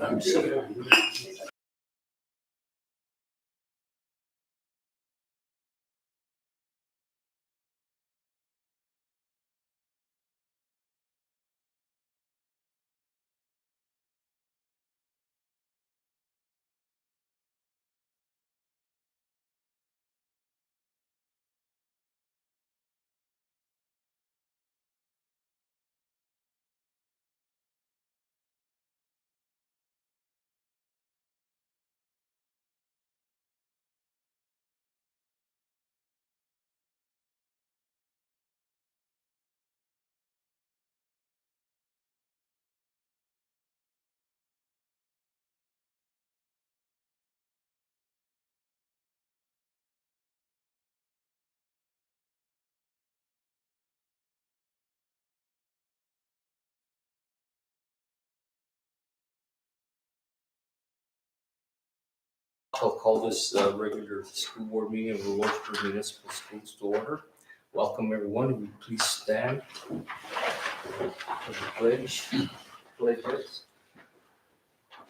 I'm good. I'll call this regular school board meeting of the Lordsburg Municipal Schools to order. Welcome everyone. Will you please stand for the pledge?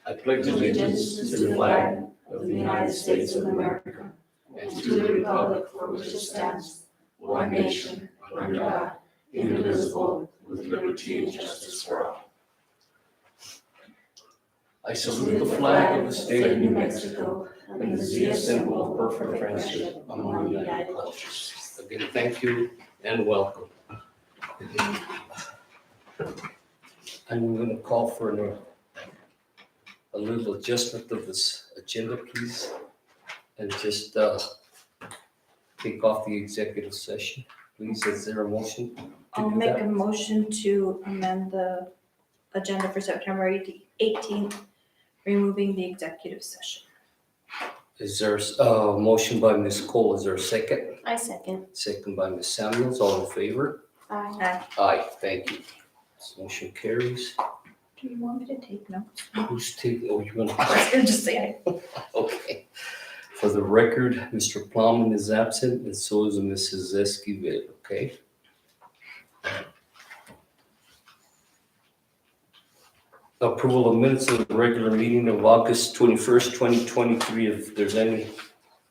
I pledge allegiance to the flag of the United States of America and to the republic for which it stands, one nation, under God, indivisible, with liberty and justice for all. I salute the flag of the state of New Mexico and the symbol of perfect friendship among the United cultures. Again, thank you and welcome. I'm going to call for a little adjustment of this agenda, please, and just take off the executive session. Please, is there a motion? I'll make a motion to amend the agenda for September 18th, removing the executive session. Is there a motion by Ms. Cole? Is there a second? I second. Second by Ms. Samuels. All in favor? Aye. Aye, thank you. This motion carries. Do you want me to take notes? Who's taking, oh, you're gonna, I was gonna just say it. okay. For the record, Mr. Plowman is absent and so is Mrs. Esquivel, okay? Approval of minutes of the regular meeting of August 21st, 2023. If there's any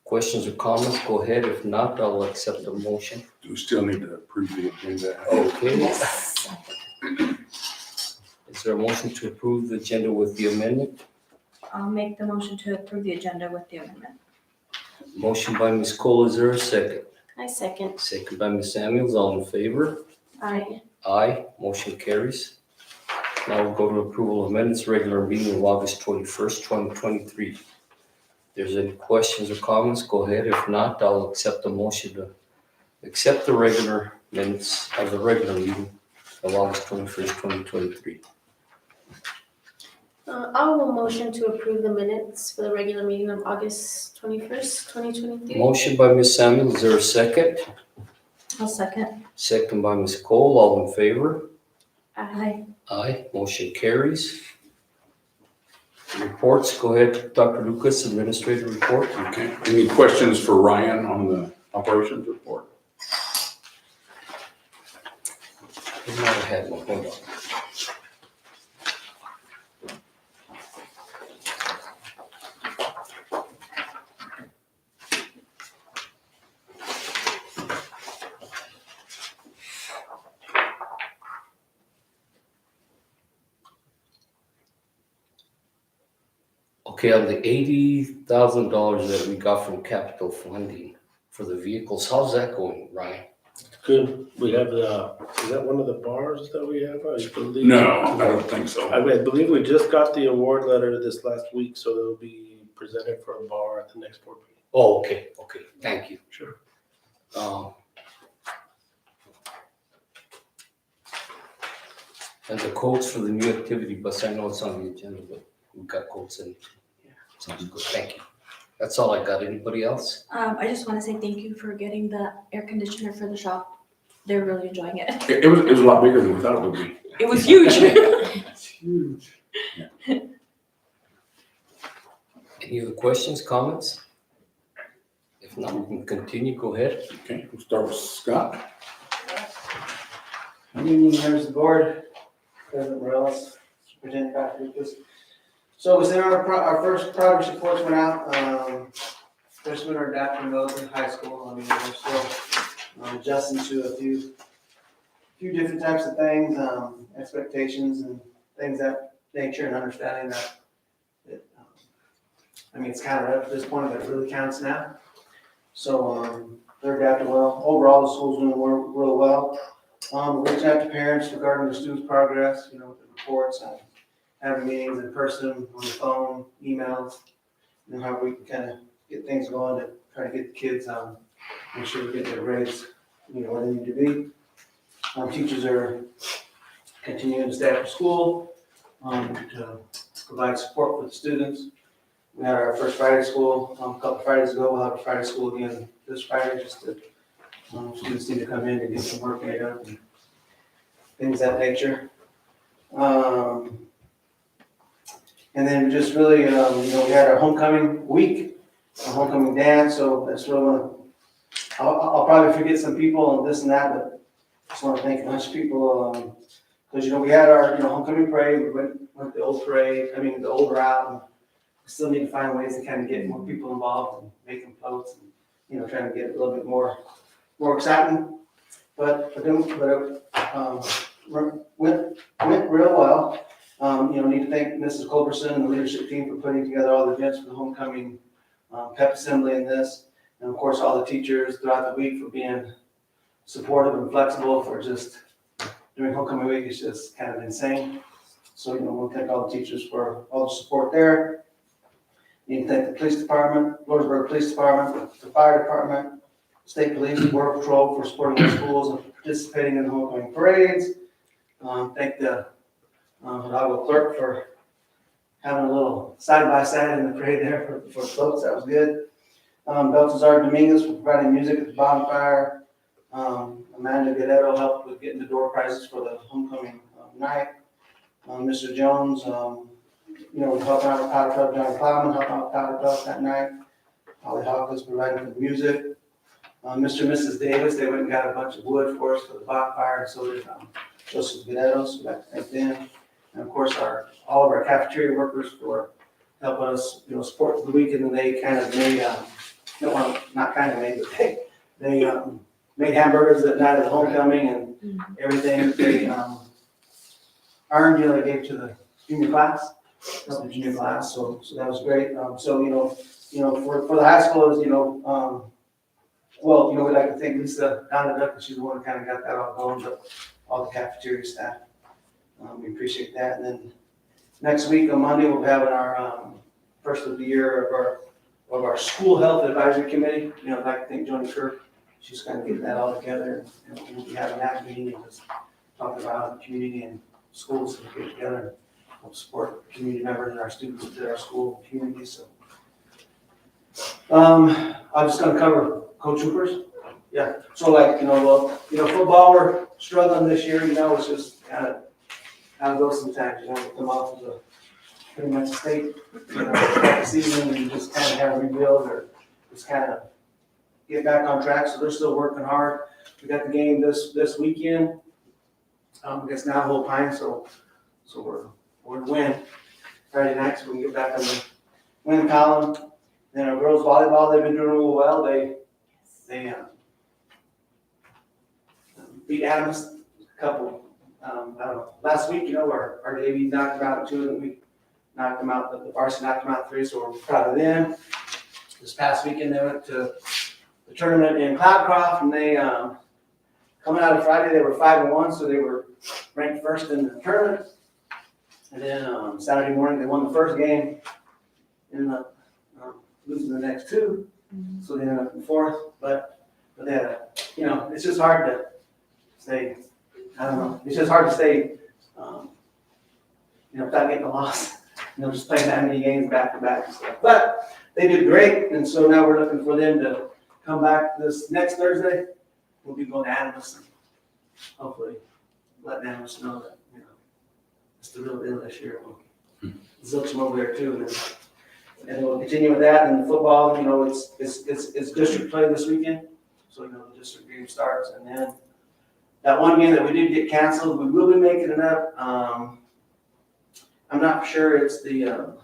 questions or comments, go ahead. If not, I'll accept the motion. Do we still need to approve the agenda? Okay. Yes. Is there a motion to approve the agenda with the amendment? I'll make the motion to approve the agenda with the amendment. Motion by Ms. Cole, is there a second? I second. Second by Ms. Samuels, all in favor? Aye. Aye, motion carries. Now we'll go to approval of minutes, regular meeting of August 21st, 2023. If there's any questions or comments, go ahead. If not, I'll accept the motion to accept the regular minutes of the regular meeting of August 21st, 2023. I will motion to approve the minutes for the regular meeting of August 21st, 2023. Motion by Ms. Samuel, is there a second? I'll second. Second by Ms. Cole, all in favor? Aye. Aye, motion carries. Reports, go ahead, Dr. Lucas, administrative report. Okay. Any questions for Ryan on the operations report? We might have had one, hold on. Okay, on the $80,000 that we got from capital funding for the vehicles, how's that going, Ryan? Good. We have is that one of the bars that we have? I believe. No, I don't think so. I believe we just got the award letter this last week, so they'll be presented for a bar at the next board meeting. Oh, okay, thank you. Sure. And the quotes for the new activity bus, I know it's on the agenda, but we got quotes in. Sounds good, thank you. That's all I got. Anybody else? I just want to say thank you for getting the air conditioner for the shop. They're really enjoying it. It was a lot bigger than we thought it would be. It was huge. It's huge. Any other questions, comments? If not, we can continue. Go ahead. Okay, we'll start with Scott. Good evening, members of the board, President Morales, Superintendent Dr. Lucas. So we sent our first progress reports went out. Freshmen are adapting well to high school. I mean, we're still adjusting to a few different types of things, expectations and things that nature and understanding that I mean, it's kind of up to this point that it really counts now. So they're adapting well. Overall, the school's doing real well. We're reaching out to parents regarding their students' progress, with the reports and having meetings in person, on the phone, emails, how we can kind of get things going to try to get the kids, make sure we get their grades, where they need to be. Teachers are continuing to stay after school to provide support for the students. We had our first Friday school a couple Fridays ago. We'll have a Friday school again this Friday, just to students need to come in and get some work made up and things of that nature. And then just really, we had our homecoming week, our homecoming dance. So that's really I'll probably forget some people and this and that, but just want to thank a bunch of people because we had our homecoming parade. We went the old parade. I mean the old route. And we still need to find ways to kind of get more people involved and make them floats and trying to get it a little bit more exciting. But it went real well. Need to thank Mrs. Culberson and the leadership team for putting together all the events for the homecoming pep assembly and this, and of course all the teachers throughout the week for being supportive and flexible for just during homecoming week. It's just kind of insane. So we'll thank all the teachers for all the support there. Need to thank the police department, Lordsburg Police Department, the fire department, state police, border patrol for supporting the schools and participating in the homecoming parades. Thank the Hidalgo clerk for having a little side-by-side in the parade there for folks. That was good. Baltazar Dominguez for providing music at the bonfire. Amanda Guerrero helped with getting the door prizes for the homecoming night. Mr. Jones, helping out with Powder Puff. John Plowman helping out with Powder Puff that night. Holly Hawkins providing for the music. Mr. and Mrs. Davis, they went and got a bunch of wood for us for the bonfire, and so did Joseph Guerrero, so we'd like to thank them. And of course, all of our cafeteria workers for helping us, support the weekend. And they kind of made, they made hamburgers that night of the homecoming and everything. They earned, they gave to the junior class, helped the junior class. So that was great. For the high schoolers, we'd like to thank Lisa Donna Duck, she's the one who kind of got that all going, but all the cafeteria staff. We appreciate that. And then next week on Monday, we'll have our first of the year of our school health advisory committee. I'd like to thank Joni Kirk. She's kind of getting that all together. And we'll be having that meeting and just talking about the community and schools to get together and help support community members and our students at our school and community. So I'm just going to cover co-troopers. Yeah. So football, we're struggling this year. It's just kind of how it goes sometimes. We come off of pretty much a state season and just kind of have a rebuild or just kind of get back on track. So they're still working hard. We got the game this weekend against Navajo Pine, so we're to win Friday night, so we can get back on the win column. Then our girls volleyball, they've been doing real well. They beat Adams a couple. Last week, our JV knocked them out 2, and we knocked them out. The varsity knocked them out 3, so we're proud of them. This past weekend, they went to the tournament in Cloudcroft, and they coming out of Friday, they were 5-1, so they were ranked first in the tournament. And then Saturday morning, they won the first game, ended up losing the next 2, so they ended up in 4th. But they had it's just hard to stay. I don't know. It's just hard to stay, without getting a loss. Just playing that many games back to back and stuff. But they did great, and so now we're looking for them to come back this next Thursday. We'll be going to Adams and hopefully letting Adams know that it's the real deal this year. We'll zilch them over there too, and we'll continue with that. And football, it's district play this weekend, so the district game starts, and then that one game that we did get canceled, we will be making it up. I'm not sure it's the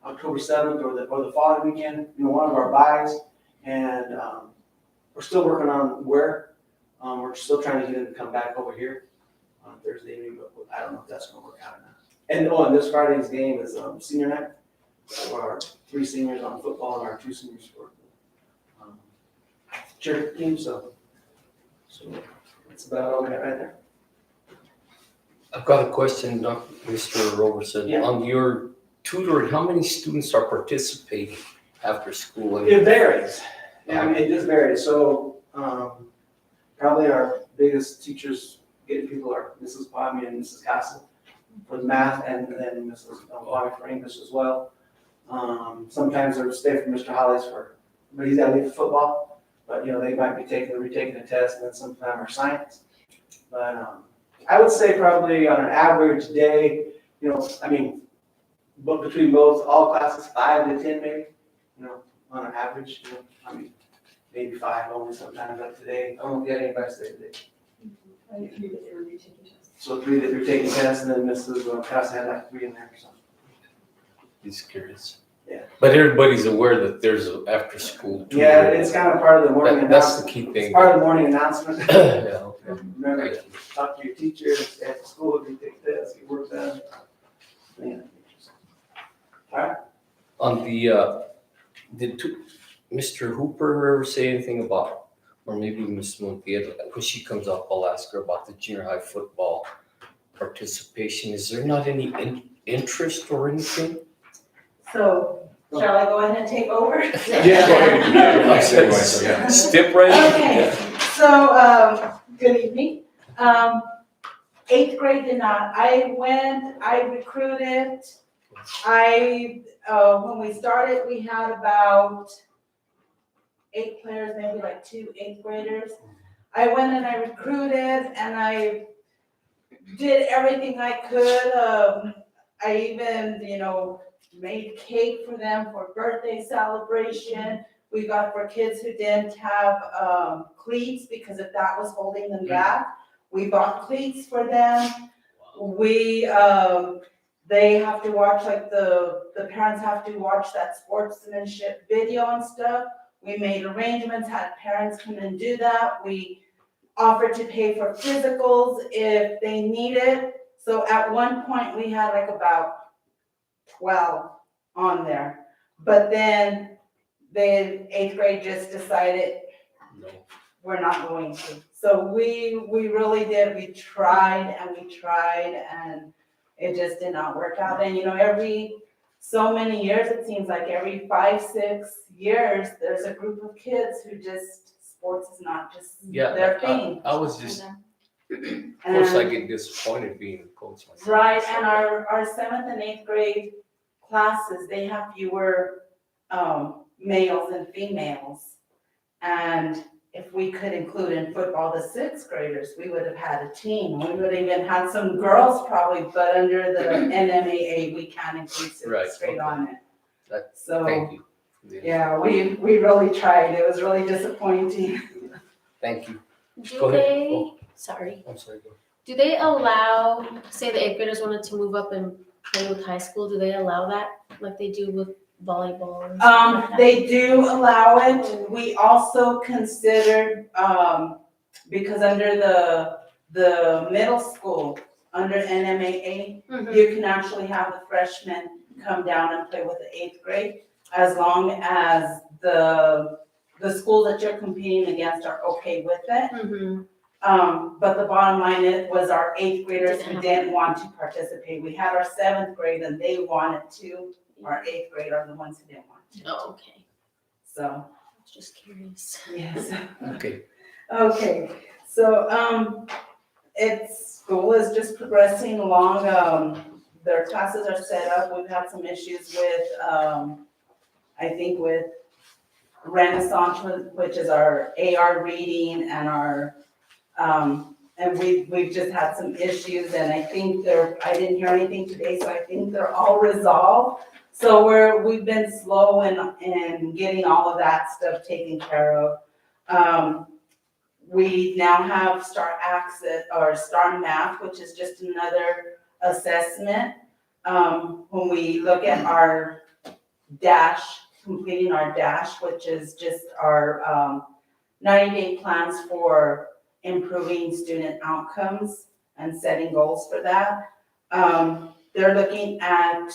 October 7th or the following weekend, one of our buys. And we're still working on where. We're still trying to get them to come back over here on Thursday evening, but I don't know if that's gonna work out or not. And this Friday's game is senior night for our 3 seniors on football and our 2 seniors for cheer team. So that's about all we got right there. I've got a question, Mr. Robertson. Yeah. On your tutoring, how many students are participating after school? It varies. It just varies. So probably our biggest teachers getting people are Mrs. Pommy and Mrs. Castle for the math, and then Mrs. Pommy for English as well. Sometimes they'll stay for Mr. Holly's but he's got to leave for football. But they might be retaking a test, and then sometime our science. But I would say probably on an average day, but between both all classes, 5 to 10 maybe. On an average, maybe 5 only sometimes. Like today, I don't know if you had anybody say today. I 3 that they were retaking tests. So 3 that they're taking tests, and then Mrs. Casa had like 3 in there or something. Just curious. Yeah. But everybody's aware that there's an after-school tutor. Yeah, it's kind of part of the morning That's announcement. the key It's thing. part of the morning announcement. Yeah, okay. Remember, to talk to your teachers at school, retake tests, get work done. Yeah. All right. On the, did Mr. Hooper ever say anything about, or maybe Ms. Montiel, when she comes up, I'll ask her about the junior high football participation. Is there not any interest or anything? So, shall I go ahead and take over? Yeah, go ahead. I said, Yeah. Step right in. Okay, so, good evening. 8th grade did not. I recruited. When we started, we had about 8 players, maybe like 2 8th graders. I went and I recruited and I did everything I could. I even, made cake for them for birthday celebration. We got for kids who didn't have cleats, because if that was holding them back, we bought cleats for them. They have to watch, like the parents have to watch that sportsmanship video and stuff. We made arrangements, had parents come and do that. We offered to pay for physicals if they needed. So at one point we had like about 12 on there. But then the 8th grade just decided we're not going to. So we really did. We tried and it just did not work out. And every so many years, it seems like every 5-6 years, there's a group of kids who sports is not just their thing. I was just, of course I get disappointed being a coach myself. Right, and our 7th and 8th grade classes, they have fewer males and females. And if we could include in football the 6th graders, we would have had a team. We would have even had some girls probably, but under the NMAA, we can't include 6th grade on it. Thank you. Yeah, we really tried. It was really disappointing. Thank you. Do Go ahead. they, Oh. sorry, I'm sorry, go. do they allow, say the 8th graders wanted to move up and play with high school, do they allow that like they do with volleyball and stuff like that? They do allow it. We also considered, because under the middle school, under NMAA, you can actually have the freshmen come down and play with the 8th grade, as long as the schools that you're competing against are okay with it. But the bottom line was our 8th graders who didn't want to participate. We had our 7th grade and they wanted to. Our 8th grade are the ones who didn't want to. Oh, okay. So, I was just curious. yes. Okay. Okay, so, school is just progressing along. Their classes are set up. We've had some issues with, I think with Renaissance, which is our AR reading and our, and we've just had some issues, and I think I didn't hear anything today, so I think they're all resolved. So we've been slow in getting all of that stuff taken care of. We now have STAR Access or STAR Math, which is just another assessment. When we look at our completing our dash, which is just our 90-day plans for improving student outcomes and setting goals for that. They're looking at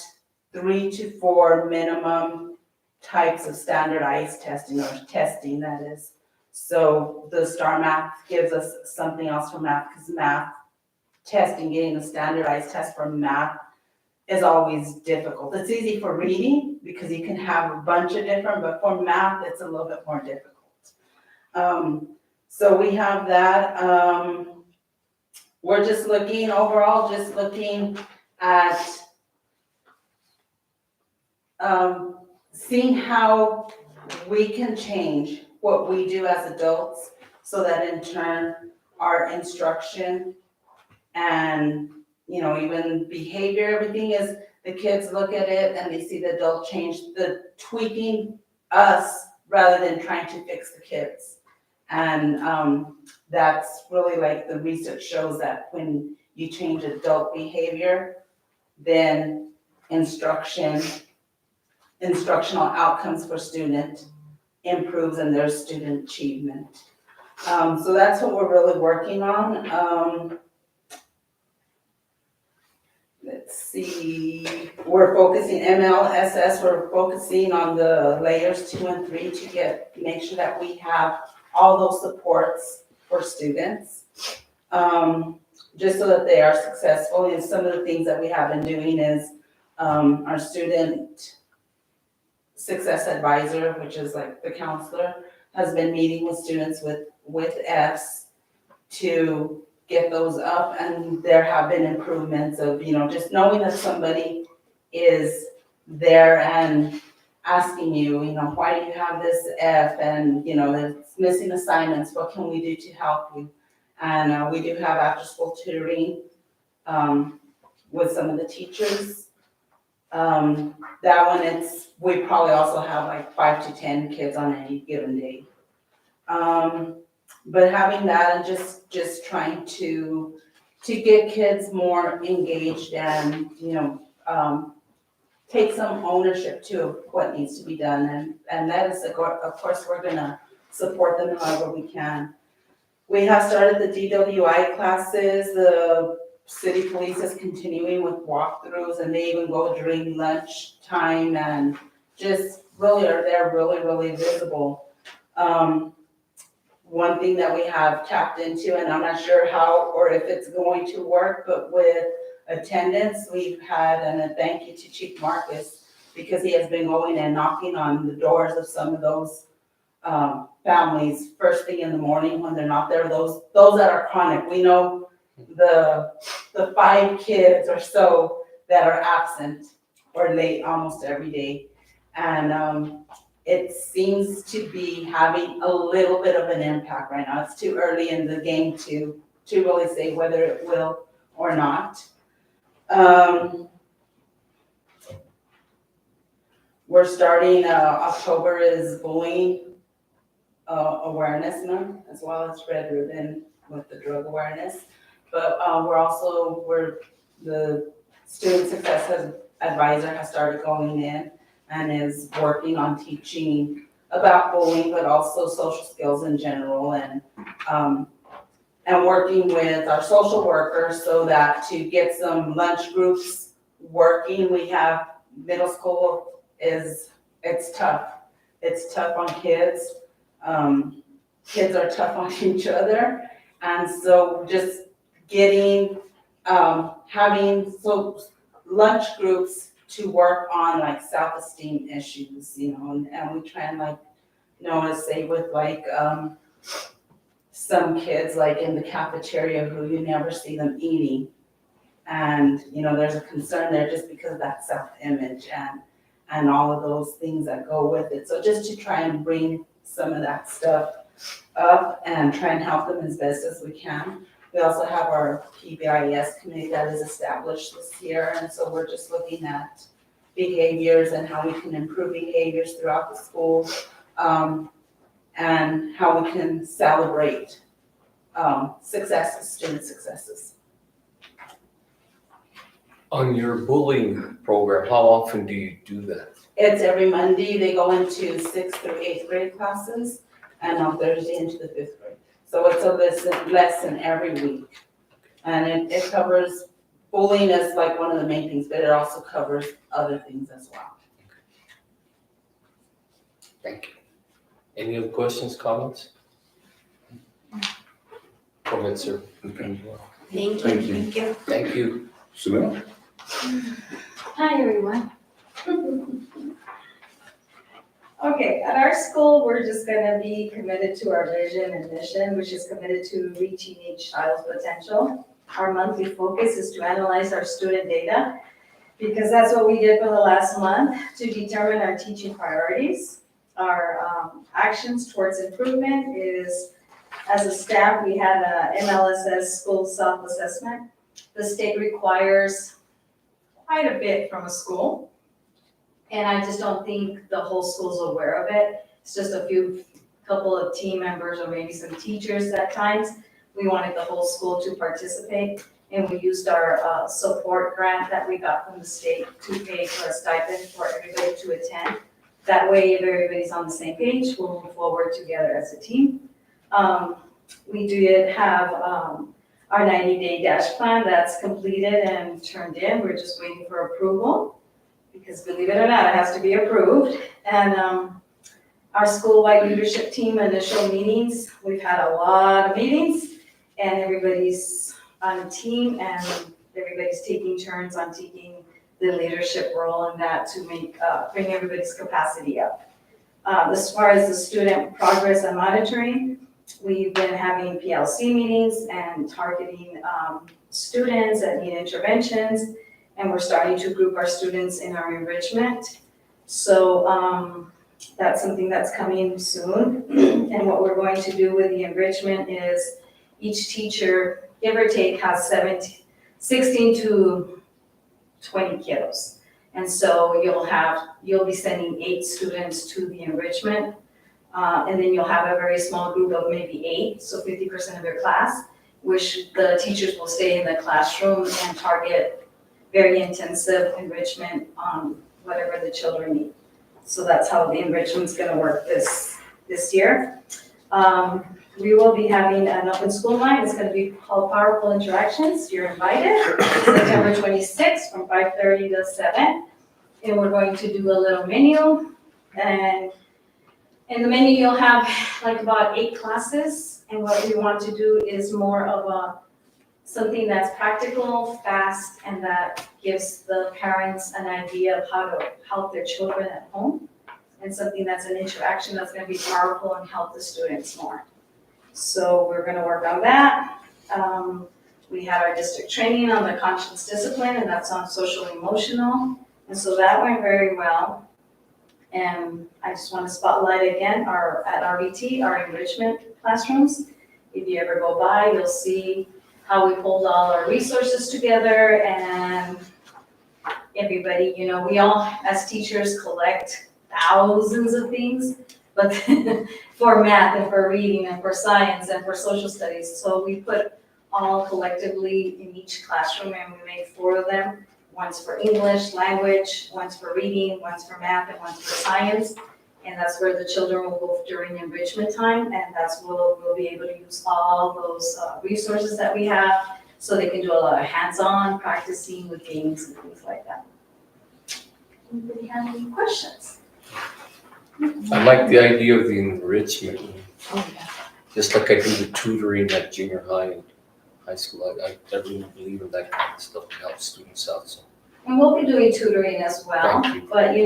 3 to 4 minimum types of standardized testing, or testing that is. So the STAR math gives us something else for math, because math testing, getting a standardized test for math is always difficult. It's easy for reading because you can have a bunch of different, but for math, it's a little bit more difficult. So we have that. We're just looking overall, at seeing how we can change what we do as adults so that in turn our instruction and, you know, even behavior, everything is, the kids look at it and they see the adult change, the tweaking us rather than trying to fix the kids. And that's really, like, the research shows that when you change adult behavior, then instructional outcomes for student improves and their student achievement. So that's what we're really working on. Let's see, we're focusing MLSS, we're focusing on the layers 2 and 3 to make sure that we have all those supports for students, just so that they are successful. And some of the things that we have been doing is our student success advisor, which is like the counselor, has been meeting with students with Fs to get those up, and there have been improvements of, you know, just knowing that somebody is there and asking you, you know, why do you have this F, and, you know, it's missing assignments, what can we do to help you? And we do have after school tutoring with some of the teachers. That one, we probably also have like 5 to 10 kids on any given day. But having that and just trying to get kids more engaged and, you know, take some ownership too of what needs to be done. And that is, of course, we're gonna support them however we can. We have started the DWI classes. The city police is continuing with walkthroughs, and they even go during lunch time and just really are there, really visible. One thing that we have tapped into, and I'm not sure how or if it's going to work, but with attendance, we've had, and a thank you to Chief Marcus, because he has been going and knocking on the doors of some of those families first thing in the morning when they're not there, those that are chronic. We know the 5 kids or so that are absent or late almost every day. And it seems to be having a little bit of an impact right now. It's too early in the game to really say whether it will or not. We're starting, October is bullying awareness month, as well as Red Ribbon with the drug awareness. But the student success advisor has started going in and is working on teaching about bullying, but also social skills in general, and working with our social workers so that to get some lunch groups working. We have middle school it's tough. It's tough on kids. Kids are tough on each other. And so just having lunch groups to work on like self-esteem issues, you know, and we try and like, notice, say with like some kids like in the cafeteria who you never see them eating. And, you know, there's a concern there just because of that self-image and all of those things that go with it. So just to try and bring some of that stuff up and try and help them as best as we can. We also have our PBIS committee that is established this year, and so we're just looking at behaviors and how we can improve behaviors throughout the school, and how we can celebrate successes, student successes. On your bullying program, how often do you do that? It's every Monday, they go into 6th through 8th grade classes, and on Thursday into the 5th grade. So it's a lesson every week. And it covers, bullying is like one of the main things, but it also covers other things as well. Thank you. Any other questions, comments? Go ahead, sir. Okay. Thank you. Thank you. Thank you. Thank you. Sunil? Hi, everyone. Okay, at our school, we're just gonna be committed to our vision and mission, which is committed to reaching each child's potential. Our monthly focus is to analyze our student data, because that's what we did for the last month to determine our teaching priorities. Our actions towards improvement is, as a staff, we had a MLSS school self-assessment. The state requires quite a bit from a school. And I just don't think the whole school's aware of it. It's just couple of team members or maybe some teachers at times. We wanted the whole school to participate, and we used our support grant that we got from the state to pay for a stipend for everybody to attend. That way, if everybody's on the same page, we'll move forward together as a team. We did have our 90-day dash plan that's completed and turned in. We're just waiting for approval, because believe it or not, it has to be approved. And our school-wide leadership team initial meetings, we've had a lot of meetings, and everybody's on a team, and everybody's taking turns on taking the leadership role in that to bring everybody's capacity up. As far as the student progress and monitoring, we've been having PLC meetings and targeting students that need interventions, and we're starting to group our students in our enrichment. So that's something that's coming soon. And what we're going to do with the enrichment is each teacher, give or take, has 16 to 20 kiddos. And so you'll be sending 8 students to the enrichment. And then you'll have a very small group of maybe 8, so 50% of your class, which the teachers will stay in the classroom and target very intensive enrichment on whatever the children need. So that's how the enrichment's gonna work this year. We will be having an open school night. It's gonna be called Powerful Interactions. You're invited. September 26th from 5:30 to 7. And we're going to do a little menu. And in the menu, you'll have like about 8 classes. And what we want to do is more of something that's practical, fast, and that gives the parents an idea of how to help their children at home, and something that's an interaction that's gonna be powerful and help the students more. So we're gonna work on that. We had our district training on the conscience discipline, and that's on social emotional, and so that went very well. And I just want to spotlight again at RBT, our enrichment classrooms. If you ever go by, you'll see how we pulled all our resources together, and everybody, we all, as teachers, collect thousands of things, but for math and for reading and for science and for social studies. So we put all collectively in each classroom, and we made 4 of them. One's for English language, one's for reading, one's for math, and one's for science. And that's where the children will go during enrichment time, and that's where we'll be able to use all those resources that we have, so they can do a lot of hands-on practicing with games and things like that. Anybody have any questions? I like the idea of the enrichment, Oh, yeah. just like I do the tutoring at junior high and high school. I really believe in that kind of stuff to help students out, so. And we'll be doing tutoring as well, Thank you. but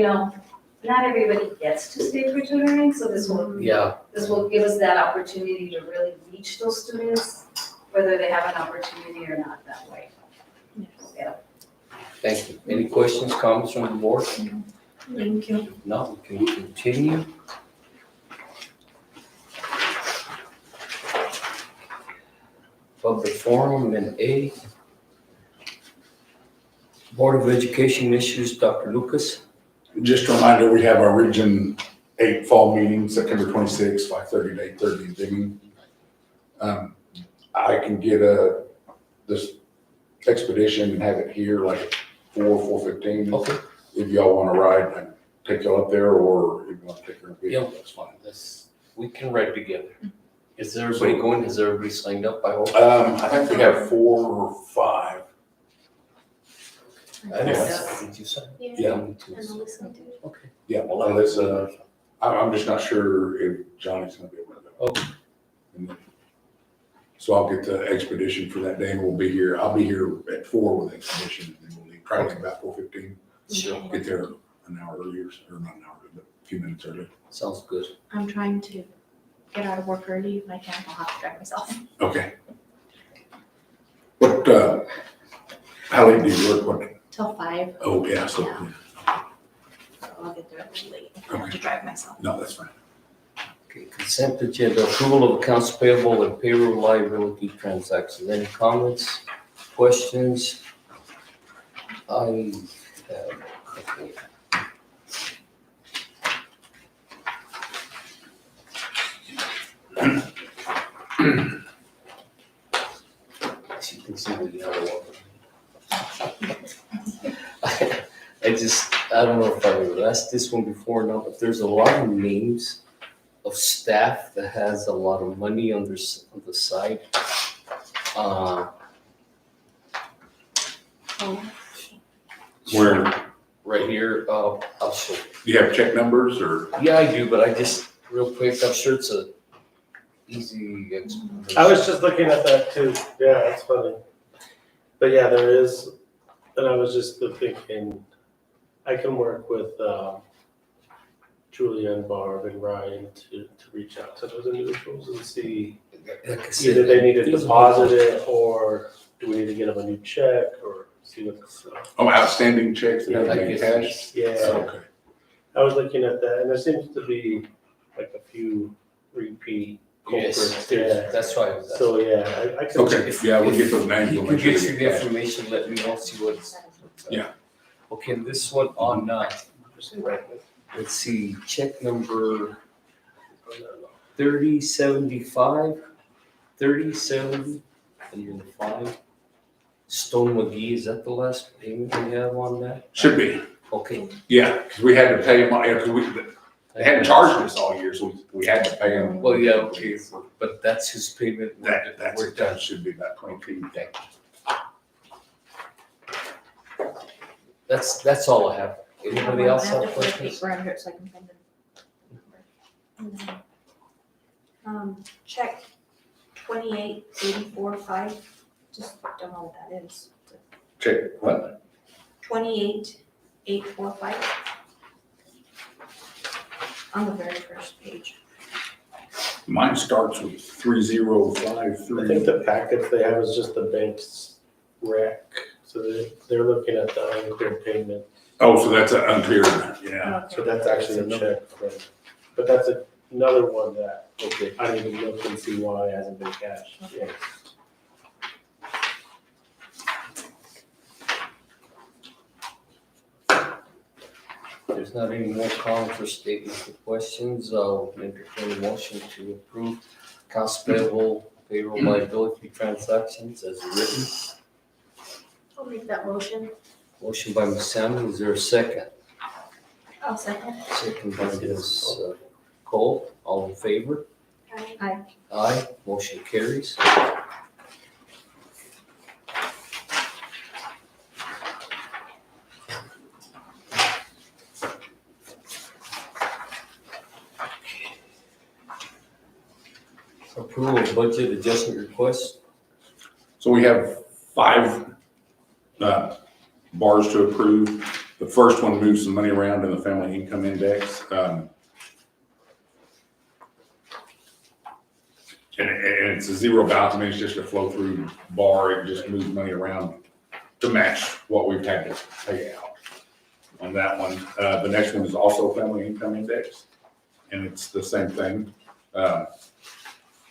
not everybody gets to stay for tutoring, so this will give us that opportunity to really reach those students, whether they have an opportunity or not that way. Yeah. Thank you. Any questions, comments from the board? Thank you. If not, we can continue. Public forum and A. Board of Education issues, Dr. Lucas. Just a reminder, we have our Region 8 fall meeting, September 26th, 5:30 to 8:30 in Binghamton. I can get this expedition and have it here like 4:15. Okay. If y'all wanna ride, I can take y'all up there, or if you wanna take her, Yeah. that's fine. We can ride together. Is everybody going? Has everybody signed up? I hope. I think we have 4 or 5. Did you sign? Yeah. Me too. And Alyssa too. Okay. Yeah, well, unless, I'm just not sure if Johnny's gonna be able to go. Okay. And then- So I'll get the expedition for that day, and we'll be here, I'll be here at 4 with expedition, and then we'll leave, try to leave about 4:15. Sure. Get there an hour earlier, or not an hour, but a few minutes early. Sounds good. I'm trying to get out of work early. If I can, I'll have to drive myself Okay. What, how late do you work? What, till 5. oh, yeah, so, Yeah. So I'll get there a little late. I have to drive myself. no, that's fine. Okay, consent agenda, approval of accounts payable and payroll liability transactions. Any comments, questions? I have a couple. As you can see with the other one. I don't know if I've asked this one before or not, but there's a lot of names of staff that has a lot of money on the side. Where, Right here, I'll show. do you have check numbers, or? Yeah, I do, but I just, real quick, I'm sure it's a easy explanation. I was just looking at that too. Yeah, that's funny. But yeah, there is, and I was just thinking, I can work with Julia and Barb and Ryan to reach out to those individuals and see Like I said, either they need to there's a deposit it, or do we need to get them a new check, or see what's. Oh, outstanding checks that Yeah, haven't I been guess cashed? Yeah, Okay. I was looking at that, and there seems to be like a few repeat Yes, culprits. Yeah. that's why I was asking. So yeah, I can. Okay, yeah, we'll get those names. You we'll can make sure get they you the get cashed. information, let me know, see what's. Yeah. Okay, and this one on, let's see, check number 3075, 3070, and then 5. Stone McGee, is that the last payment we have on that? Should be, Okay. yeah, because we had to pay them, because they hadn't charged us all year, so we had to pay them. Well, yeah, okay, but that's his payment. That's We're it, done. that should be about 22. That's all I have. Anybody I else have have to put a questions? paper under it so I can find the number. And then, check 2884.5. Just don't know what that is. Check, what? 28,845. On the very first page. Mine starts with 3053. I think the packets they have is just the bank's rec, so they're looking at the unclear payment. Oh, so that's an unclear, yeah. So that's actually a check from, but that's another one that, okay, I need to look and see why it hasn't been cashed. Okay. There's not any more comments or statements or questions. I'll entertain a motion to approve accounts payable, payroll liability transactions as written. I'll make that motion. Motion by Ms. Salmon, is there a second? I'll second. Second by Ms. Cole, all in favor? Aye. Aye, motion carries. Approval of budget adjustment request. So we have 5 bars to approve. The first one moves some money around in the family income index. And it's a zero balance, I mean, it's just a flow through bar, it just moves money around to match what we've had to pay out on that one. The next one is also family income index, and it's the same thing.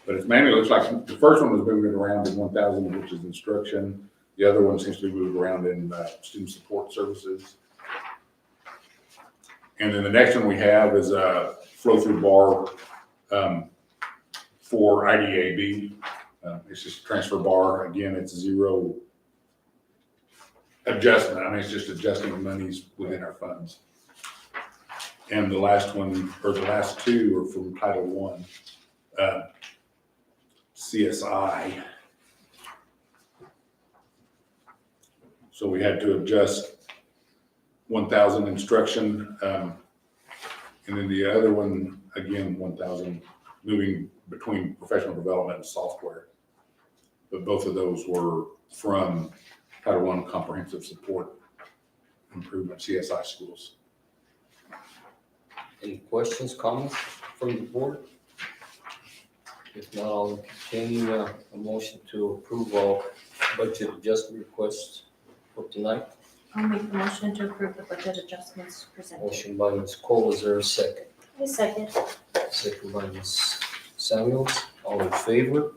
But it's mainly, looks like the first one was moving around in 1,000, which is instruction. The other one seems to be moved around in student support services. And then the next one we have is a flow through bar for IDAB. It's just a transfer bar. Again, it's zero adjustment. I mean, it's just adjusting the monies within our funds. And the last one, or the last two are from Title I, CSI. So we had to adjust 1,000 instruction, and then the other one, again, 1,000, moving between professional development and software. But both of those were from Title I Comprehensive Support Improvement, CSI schools. Any questions, comments from the board? If not, I'll entertain a motion to approve all budget adjustment requests for tonight. I'll make the motion to approve the budget adjustments presented. Motion by Ms. Cole, is there a second? A second. Second by Ms. Samuels, all in favor?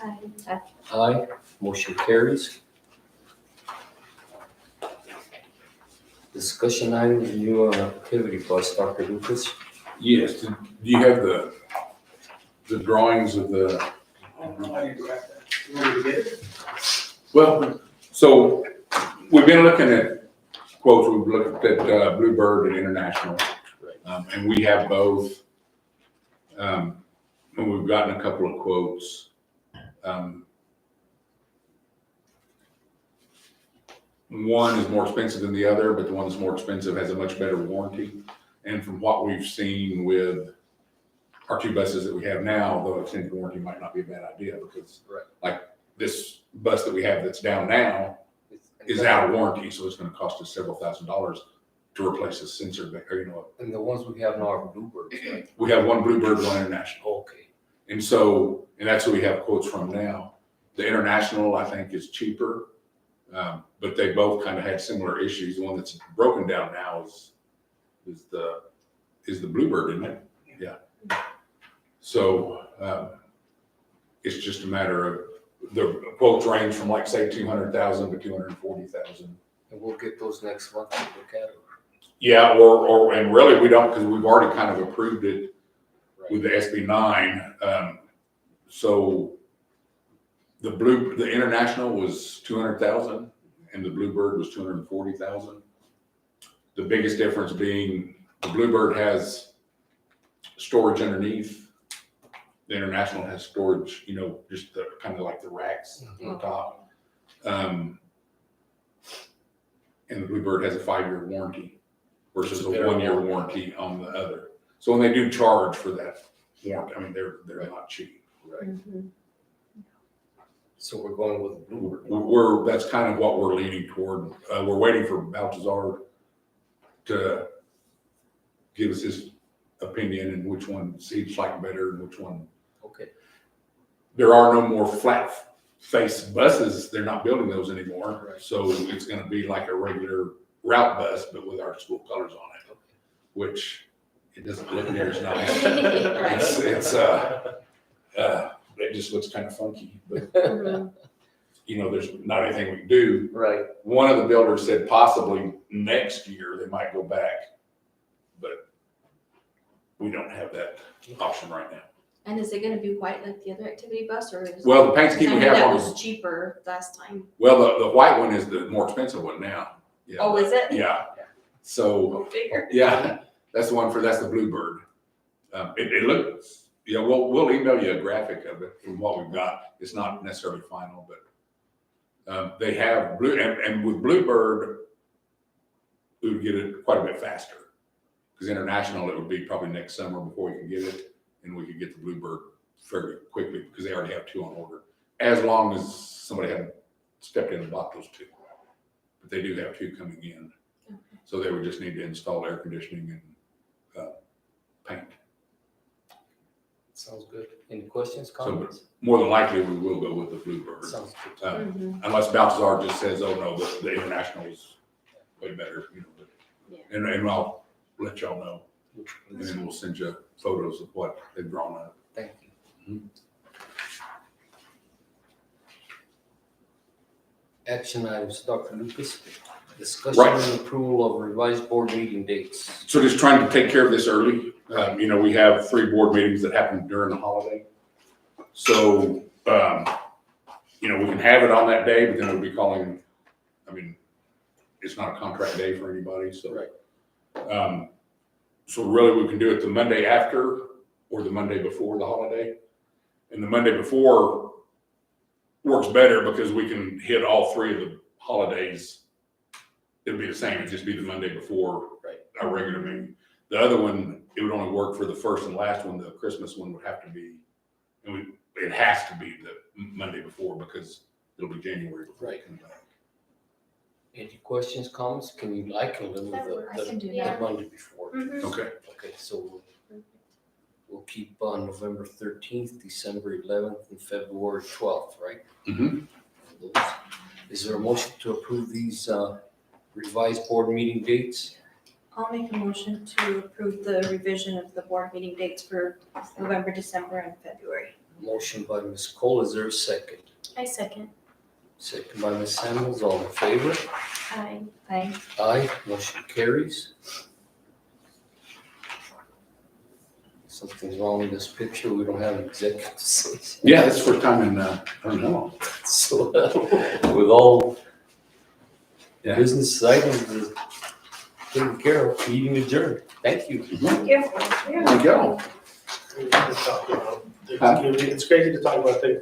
Aye. Aye, motion carries. Discussion items, new activity bus, Dr. Lucas. Yes, do you have the drawings of the, I don't know how you grab that. You want me to get it? well, so we've been looking at quotes, we've looked at Bluebird and International. And we have both, and we've gotten a couple of quotes. One is more expensive than the other, but the one that's more expensive has a much better warranty. And from what we've seen with our two buses that we have now, the extended warranty might not be a bad idea because like this bus that we have that's down now is out of warranty, so it's gonna cost us several $1,000s to replace the sensor, or, And the ones we have now are Bluebirds, right? we have one Bluebird, one International. Okay. And so, and that's who we have quotes from now. The International, I think, is cheaper, but they both kind of had similar issues. The one that's broken down now is the Bluebird, isn't it? Yeah. So, it's just a matter of, the quotes range from like, say, 200,000 to 240,000. And we'll get those next month to look at it. Yeah, and really we don't, because we've already kind of approved it with the SB 9. So the International was 200,000 and the Bluebird was 240,000. The biggest difference being the Bluebird has storage underneath. The International has storage, just kind of like the racks on top. And the Bluebird has a 5-year warranty versus a 1-year warranty on the other. So when they do charge for that warranty, I mean, they're not cheap. Right. Mm-hmm. So we're going with the Bluebird. That's kind of what we're leaning toward. We're waiting for Baltazar to give us his opinion and which one he'd like better and which one. Okay. There are no more flat face buses. They're not building those anymore. Right. So it's going to be like a regular route bus, but with our school colors on it, which it doesn't look near as nice. It just looks kind of funky, but there's not anything we can do. Right. One of the builders said possibly next year they might go back, but we don't have that option right now. And is it gonna be white like the other activity bus, or is? Well, the paint scheme we have that on, was cheaper last time. well, the white one is the more expensive one now. Yeah. Oh, is it? Yeah. So, Go figure. yeah, that's the Bluebird. It looks, we'll email you a graphic of it from what we've got. It's not necessarily final, but they have and with Bluebird, we would get it quite a bit faster. Because International, it would be probably next summer before we can get it, and we could get the Bluebird fairly quickly because they already have 2 on order. As long as somebody hadn't stepped in and bought those 2. But they do have 2 coming in. Okay. So they would just need to install air conditioning and paint. Sounds good. Any questions, comments? More than likely, we will go with the Bluebird. Sounds good. Mhm. Unless Baltazar just says, oh no, the International is way better, but, Yeah. and I'll let y'all know. And then we'll send you photos of what they've drawn up. Thank you. Action items, Dr. Lucas. Discussion Right. and approval of revised board meeting dates. So just trying to take care of this early. We have 3 board meetings that happen during the holiday. So, we can have it on that day, but then we'll be calling, it's not a contract day for anybody, so. Right. So really, we can do it the Monday after or the Monday before the holiday. And the Monday before works better because we can hit all three of the holidays. It'll be the same, it'd just be the Monday before Right. our regular meeting. The other one, it would only work for the first and last one. The Christmas one would have to be, it has to be the Monday before because it'll be January before it comes back. Any questions, comments? Can you live with I can do the that. Monday before? Mhm. Okay. Okay, so we'll keep on November 13th, December 11th, and February 12th, right? Mhm. Is there a motion to approve these revised board meeting dates? I'll make a motion to approve the revision of the board meeting dates for November, December, and February. Motion by Ms. Cole, is there a second? I second. Second by Ms. Samuels, all in favor? Aye. Aye, motion carries. Something's wrong with this picture, we don't have an executive session. Yeah, that's the first time in, I don't know. So, with all Yeah. business items taken care of, meeting adjourned. Thank you. Thank you. There you go. We can talk about Thanksgiving. It's crazy to talk about Thanksgiving